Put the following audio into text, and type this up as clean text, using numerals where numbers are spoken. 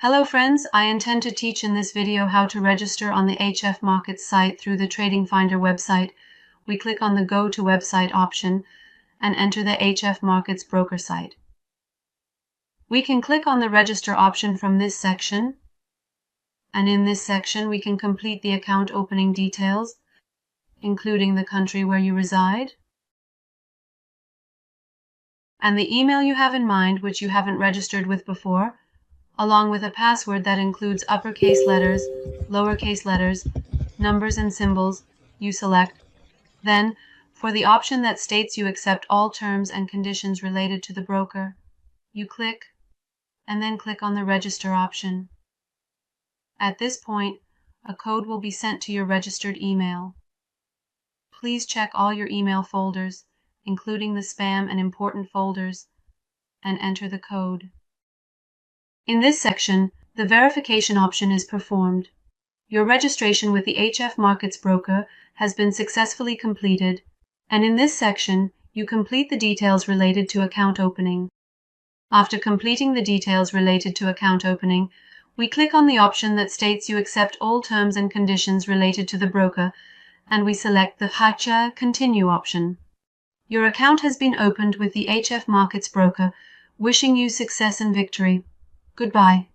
Hello friends, I intend to teach in this video how to register on the HF Markets site through the Tradingfinder website. We click on the Go to Website option and enter the HF Markets broker site. We can click on the Register option from this section, and in this section we can complete the account opening details, including the country where you reside, and the email you have in mind which you haven't registered with before, along with a password that includes uppercase letters, lowercase letters, numbers and symbols. You select. Then, for the option that states you accept all terms and conditions related to the broker, you click, and then click on the Register option. At this point, a code will be sent to your registered email. Please check all your email folders, including the spam and important folders, and enter the code. In this section, the verification option is performed. Your registration with the HF Markets broker has been successfully completed, and in this section, you complete the details related to account opening. After completing the details related to account opening, we click on the option that states you accept all terms and conditions related to the broker, and we select the Continue option. Your account has been opened with the HF Markets broker, wishing you success and victory. Goodbye.